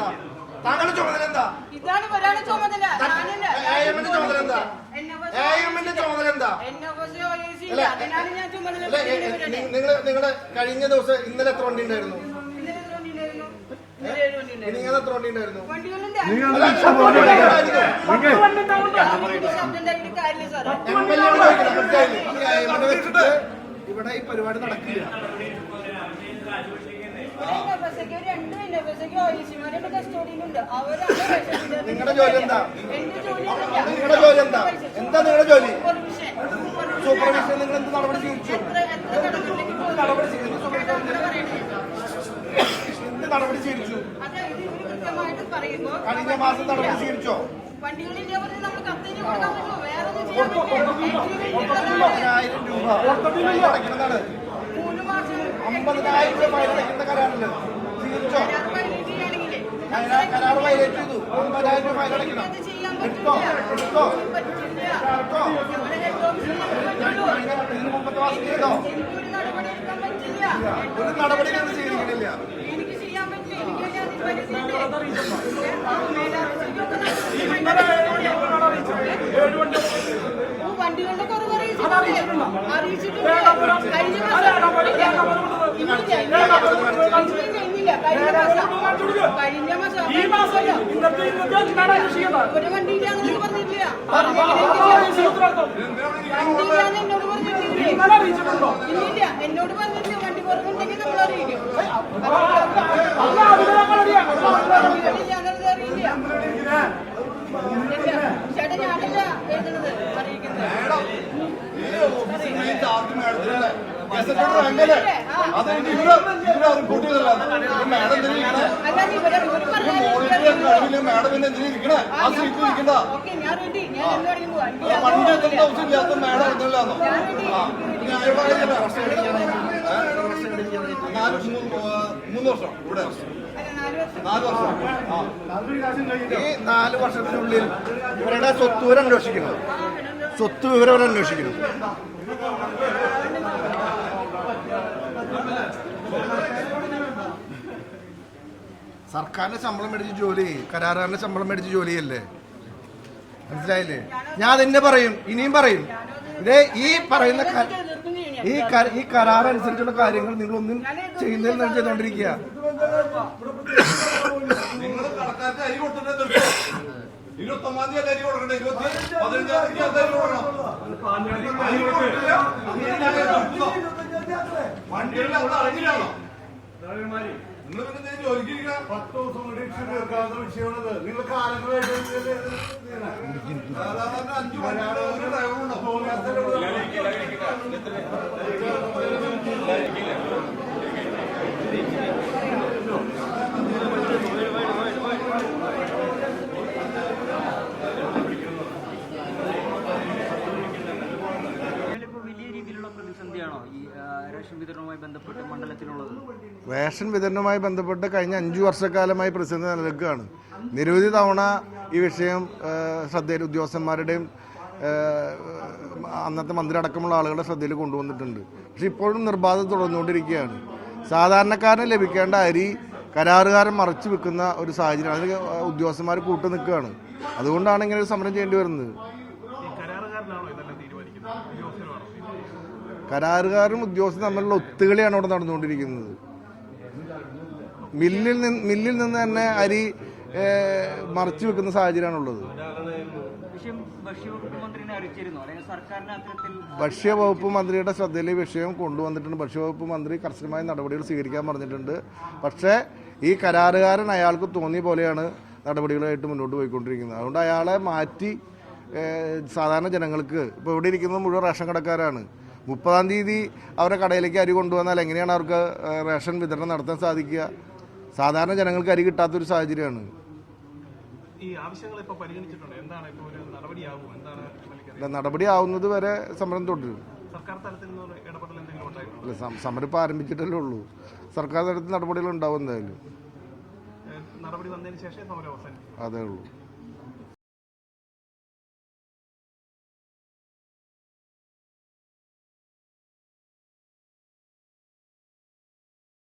എന്താ? താങ്കളുടെ ചുമതല എന്താ? ഇതാണ് ഒരാളെ ചുമതല. AIMന്റെ ചുമതല എന്താ? AIMന്റെ ചുമതല എന്താ? നിങ്ങളുടെ കഴിഞ്ഞ ദിവസം ഇന്നലെ എത്ര വണ്ടി ഉണ്ടായിരുന്നു? നിങ്ങൾ എത്ര വണ്ടി ഉണ്ടായിരുന്നു? ഇവിടെ ഈ പരിപാടി നടക്കില്ല. നിങ്ങളുടെ ജോലി എന്താ? നിങ്ങളുടെ ജോലി എന്താ? എന്താ നിങ്ങളുടെ ജോലി? സൂപ്പർവിഷൻ. നിങ്ങൾ എന്ത് നടപടി സ്വീകരിച്ചു? എന്ത് നടപടി സ്വീകരിച്ചു? കഴിഞ്ഞ മാസം നടപടി സ്വീകരിച്ചോ? 50,000 രൂപ അടയ്ക്കുന്നതാണ്. 50,000 രൂപ അടയ്ക്കുന്ന കരാറില് സ്വീകരിച്ചോ? കരാർ വൈലേറ്റ് ചെയ്തു. 50,000 രൂപ അടയ്ക്കണം. എടുത്തോ? എടുത്തോ? ഇതിന് മുമ്പത്തെ മാസം ചെയ്തോ? ഒരു നടപടി സ്വീകരിക്കണില്ല. വണ്ടികളുടെ കുറവ് അറിയിച്ചിട്ടില്ല. കഴിഞ്ഞ മാസം ഒരു വണ്ടി ഇല്ലാന്ന് പറഞ്ഞിട്ടില്ല. എന്നോട് പറഞ്ഞിട്ടില്ല. ഇല്ലില്ല, എന്നോട് പറഞ്ഞിട്ടില്ല. വണ്ടി കുറവുണ്ടെങ്കിൽ നമ്മൾ അറിയിക്കും. ഞാനത് അറിയില്ല. ചേട്ടാ, ഞാനല്ല എഴുതുന്നത്, അറിയിക്കുന്നത്. മൂന്ന് വർഷം ഇവിടെ 4 വർഷം. ഈ 4 വർഷത്തിനുള്ളിൽ ഇവരുടെ സ്വത്ത് വിവരം അന്വേഷിക്കണം. സ്വത്ത് വിവരം അന്വേഷിക്കണം. സർക്കാരിന്റെ ശമ്പളം മേടിച്ച് ജോലി, കരാറുകാരന്റെ ശമ്പളം മേടിച്ച് ജോലിയല്ലേ? മനസ്സിലായില്ലേ? ഞാൻ തന്നെ പറയും, ഇനിയും പറയും. ഇതേ ഈ പറയുന്ന ഈ കരാർ അനുസരിച്ചുള്ള കാര്യങ്ങൾ നിങ്ങളൊന്നും ചെയ്യുന്നതിൽ നിന്ന് ചെയ്തോണ്ടിരിക്കുക. നിങ്ങൾ കടക്കാർക്ക് അരി കൊടുത്തിട്ട് 29-ാം തീയതി അരി കൊടുക്കണ്ടേ? 15-ാം തീയതി അരി കൊടുക്കണം. വണ്ടികളിൽ അവിടെ അറിഞ്ഞില്ലാണോ? നിങ്ങൾ പിന്നെ ജോലിക്ക് 10 ദിവസം തീർക്കാവുന്ന വിഷയമാണത്. നിങ്ങൾ കാലങ്ങളായിട്ട് 5 മണിക്കൂർ ഡ്രൈവറുണ്ടോ? റേഷൻ വിതരണവുമായി ബന്ധപ്പെട്ട് കഴിഞ്ഞ 5 വർഷക്കാലമായി പ്രതിസന്ധി നിലനിൽക്കുകയാണ്. നിരവധി തവണ ഈ വിഷയം ഉദ്യോഗസ്ഥന്മാരുടെയും അന്നത്തെ മന്ത്രി അടക്കമുള്ള ആളുകളുടെ ശ്രദ്ധയിൽ കൊണ്ടുവന്നിട്ടുണ്ട്. പക്ഷെ ഇപ്പോഴും നിർബാധം തുടർന്നുകൊണ്ടിരിക്കുകയാണ്. സാധാരണക്കാരന് ലഭിക്കേണ്ട അരി കരാറുകാരൻ മറച്ചു വെക്കുന്ന ഒരു സാഹചര്യം. അതിന് ഉദ്യോഗസ്ഥന്മാർ കൂട്ടു നിൽക്കുകയാണ്. അതുകൊണ്ടാണ് ഇങ്ങനെ ഒരു സമരം ചെയ്യേണ്ടി വരുന്നത്. കരാറുകാരും ഉദ്യോഗസ്ഥരും തമ്മിലുള്ള ഒത്തുകളിയാണ് അവിടെ നടന്നുകൊണ്ടിരിക്കുന്നത്. മില്ലിൽ നിന്ന് തന്നെ അരി മറച്ചു വെക്കുന്ന സാഹചര്യമാണുള്ളത്. ഭക്ഷ്യവകുപ്പ് മന്ത്രിയുടെ ശ്രദ്ധയിൽ ഈ വിഷയം കൊണ്ടുവന്നിട്ടുണ്ട്. ഭക്ഷ്യവകുപ്പ് മന്ത്രി കർശനമായ നടപടികൾ സ്വീകരിക്കാൻ പറഞ്ഞിട്ടുണ്ട്. പക്ഷേ ഈ കരാറുകാരൻ അയാൾക്ക് തോന്നിയ പോലെയാണ് നടപടികളായിട്ട് മുന്നോട്ട് പോയിക്കൊണ്ടിരിക്കുന്നത്. അതുകൊണ്ട് അയാളെ മാറ്റി സാധാരണ ജനങ്ങൾക്ക്, ഇപ്പോൾ ഇവിടെ ഇരിക്കുന്നത് മുഴുവൻ റേഷൻ കടക്കാരാണ്. 30-ാം തീയതി അവരുടെ കടയിലേക്ക് അരി കൊണ്ടുവന്നാൽ എങ്ങനെയാണ് അവർക്ക് റേഷൻ വിതരണം നടത്താൻ സാധിക്കുക? സാധാരണ ജനങ്ങൾക്ക് അരി കിട്ടാത്തൊരു സാഹചര്യമാണ്. നടപടിയാവുന്നത് വരെ സമരം തുടരും. സമരം ഇപ്പോൾ ആരംഭിച്ചിട്ടല്ലേ ഉള്ളൂ. സർക്കാർ തലത്തിൽ നടപടികൾ ഉണ്ടാവും എന്തായാലും. അതേ ഉള്ളൂ.